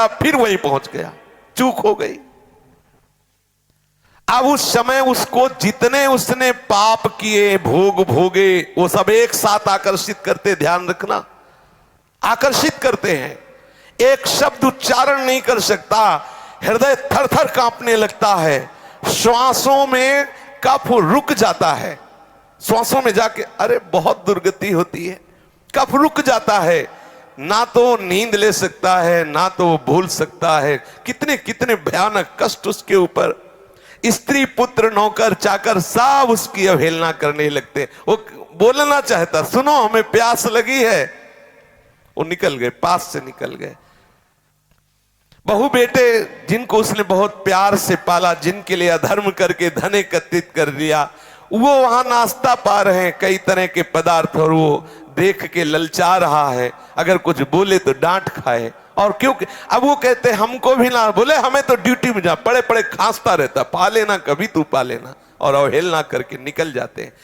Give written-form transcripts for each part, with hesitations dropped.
लगा, फिर वहीं पहुंच गया, चूक हो गई। अब उस समय उसको जितने उसने पाप किए, भोग भोगे, वो सब एक साथ आकर्षित करते, ध्यान रखना, आकर्षित करते हैं। एक शब्द उच्चारण नहीं कर सकता, हृदय थर थर कांपने लगता है, श्वासों में कफ रुक जाता है, श्वासों में जाके अरे बहुत दुर्गति होती है, कफ रुक जाता है, ना तो नींद ले सकता है, ना तो वो भूल सकता है। कितने कितने भयानक कष्ट उसके ऊपर। स्त्री पुत्र नौकर चाकर सब उसकी अवहेलना करने लगते। वो बोलना चाहता, सुनो हमें प्यास लगी है, वो निकल गए, पास से निकल गए। बहू बेटे जिनको उसने बहुत प्यार से पाला, जिनके लिए अधर्म करके धन एकत्रित कर दिया, वो वहां नाश्ता पा रहे हैं, कई तरह के पदार्थ, और वो देख के ललचा रहा है, अगर कुछ बोले तो डांट खाए। और क्योंकि अब वो कहते हमको भी ना बोले, हमें तो ड्यूटी में जा, पड़े पड़े खांसता रहता, पा लेना कभी तू पा लेना, और अवहेलना करके निकल जाते हैं।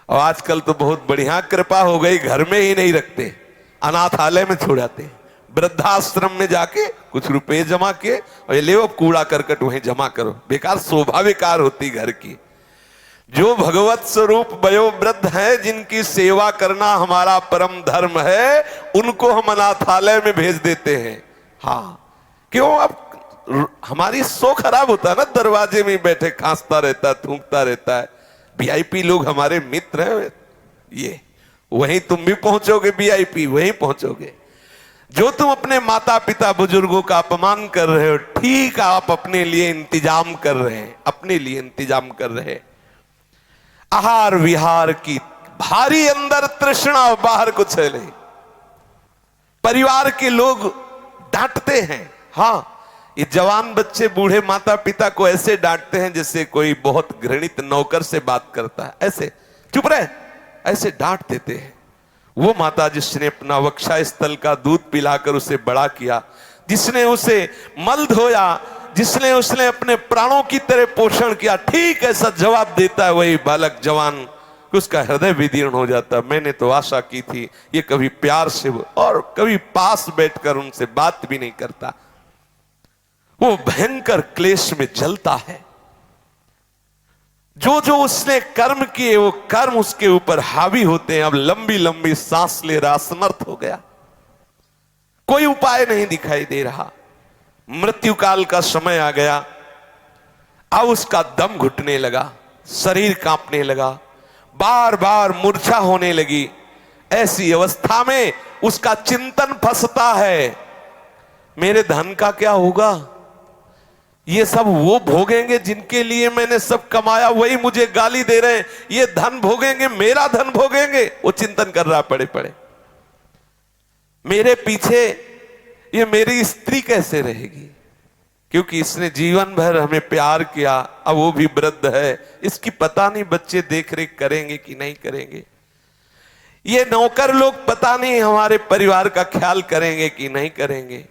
और आजकल तो बहुत बढ़िया कृपा हो गई, घर में ही नहीं रखते, अनाथालय में छोड़ाते हैं, वृद्धाश्रम में जाके कुछ रुपए जमा किए और ये ले कूड़ा करकट वहीं जमा करो, बेकार शोभा बेकार होती घर की। जो भगवत स्वरूप वयोवृद्ध हैं, जिनकी सेवा करना हमारा परम धर्म है, उनको हम अनाथालय में भेज देते हैं। हाँ, क्यों? अब हमारी सो खराब होता है ना, दरवाजे में बैठे खांसता रहता है, थूकता रहता है। वीआईपी लोग हमारे मित्र हैं, ये वहीं तुम भी पहुंचोगे, वीआईपी वहीं पहुंचोगे। जो तुम अपने माता पिता बुजुर्गों का अपमान कर रहे हो, ठीक आप अपने लिए इंतजाम कर रहे हैं, अपने लिए इंतजाम कर रहे हैं। आहार विहार की भारी अंदर तृष्णा, बाहर कुछ है नहीं। परिवार के लोग डांटते हैं, हाँ, ये जवान बच्चे बूढ़े माता पिता को ऐसे डांटते हैं जैसे कोई बहुत घृणित नौकर से बात करता है, ऐसे चुप रहे, ऐसे डांट देते हैं। वो माता जिसने अपना वक्षा स्थल का दूध पिलाकर उसे बड़ा किया, जिसने उसे मल धोया, जिसने उसने अपने प्राणों की तरह पोषण किया, ठीक ऐसा जवाब देता है वही बालक जवान, उसका हृदय विदीर्ण हो जाता है। मैंने तो आशा की थी ये कभी प्यार से और कभी पास बैठकर उनसे बात भी नहीं करता। वो भयंकर क्लेश में जलता है। जो जो उसने कर्म किए वो कर्म उसके ऊपर हावी होते हैं। अब लंबी लंबी सांस ले रहा, असमर्थ हो गया, कोई उपाय नहीं दिखाई दे रहा। मृत्यु काल का समय आ गया। अब उसका दम घुटने लगा, शरीर कांपने लगा, बार बार मूर्छा होने लगी। ऐसी अवस्था में उसका चिंतन फंसता है, मेरे धन का क्या होगा? ये सब वो भोगेंगे जिनके लिए मैंने सब कमाया, वही मुझे गाली दे रहे हैं। ये धन भोगेंगे, मेरा धन भोगेंगे। वो चिंतन कर रहा पड़े पड़े, मेरे पीछे ये मेरी स्त्री कैसे रहेगी, क्योंकि इसने जीवन भर हमें प्यार किया, अब वो भी वृद्ध है, इसकी पता नहीं बच्चे देख रेख करेंगे कि नहीं करेंगे। ये नौकर लोग पता नहीं हमारे परिवार का ख्याल करेंगे कि नहीं करेंगे।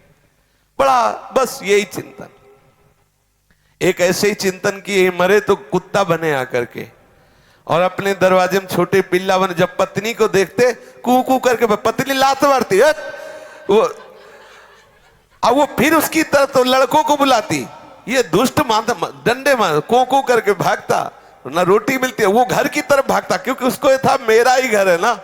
बड़ा बस यही चिंतन। एक ऐसे ही चिंतन की मरे तो कुत्ता बने आकर के, और अपने दरवाजे में छोटे पिल्ला बने, जब पत्नी को देखते कू कू करके पत्नी लात मारती है वो, अब वो फिर उसकी तरफ तो लड़कों को बुलाती, ये दुष्ट डंडे मार को को करके भागता, ना रोटी मिलती है, वो घर की तरफ भागता, क्योंकि उसको ये था मेरा ही घर है ना।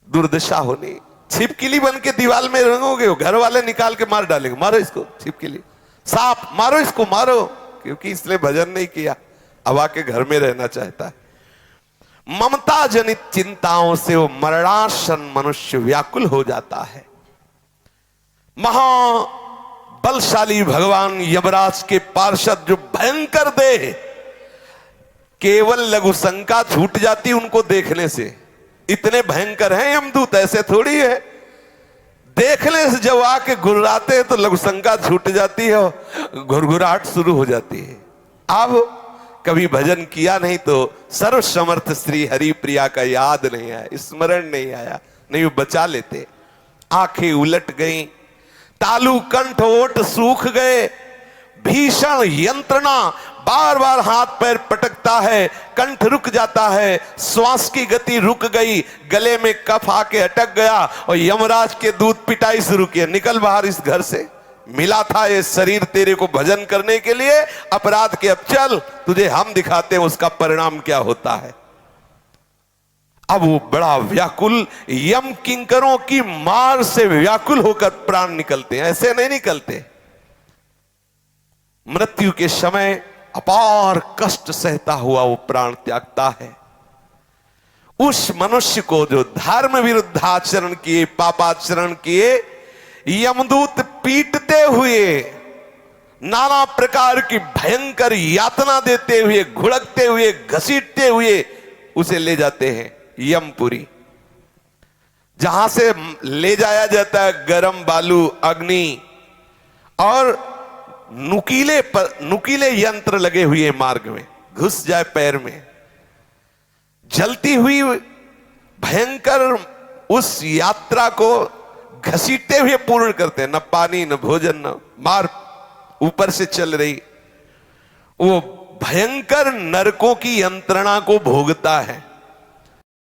दुर्दशा होनी। छिपकली बन के दीवार में रंगोगे, घर वाले निकाल के मार डालेंगे, मारो इसको छिपकली, सांप मारो इसको मारो, क्योंकि इसने भजन नहीं किया, अब आके घर में रहना चाहता है। ममता जनित चिंताओं से वो मरणासन मनुष्य व्याकुल हो जाता है। महाबलशाली भगवान यमराज के पार्षद जो भयंकर देह, केवल लघु शंका छूट जाती उनको देखने से, इतने भयंकर हैं यमदूत, ऐसे थोड़ी है। देखने से जब आके घुर्राते हैं तो लघु शंका छूट जाती है, घुरघुराहट शुरू हो जाती है। अब कभी भजन किया नहीं तो सर्व समर्थ श्री हरि प्रिया का याद नहीं आया, स्मरण नहीं आया, नहीं वो बचा लेते। आंखें उलट गईं, तालू कंठ ओठ सूख गए, भीषण यंत्रणा, बार बार हाथ पैर पटकता है, कंठ रुक जाता है, श्वास की गति रुक गई, गले में कफ आके अटक गया और यमराज के दूध पिटाई शुरू किया, निकल बाहर इस घर से, मिला था ये शरीर तेरे को भजन करने के लिए, अपराध के अब चल, तुझे हम दिखाते हैं उसका परिणाम क्या होता है। अब वो बड़ा व्याकुल, यम किंकरों की मार से व्याकुल होकर प्राण निकलते हैं, ऐसे नहीं निकलते। मृत्यु के समय अपार कष्ट सहता हुआ वो प्राण त्यागता है। उस मनुष्य को जो धर्म विरुद्ध आचरण किए, पापाचरण किए, यमदूत पीटते हुए, नाना प्रकार की भयंकर यातना देते हुए, घुड़कते हुए, घसीटते हुए उसे ले जाते हैं यमपुरी, जहां से ले जाया जाता है गरम बालू, अग्नि और नुकीले यंत्र लगे हुए मार्ग में, घुस जाए पैर में, जलती हुई भयंकर उस यात्रा को घसीटते हुए पूर्ण करते हैं। न पानी, न भोजन, न मार, ऊपर से चल रही वो भयंकर नरकों की यंत्रणा को भोगता है।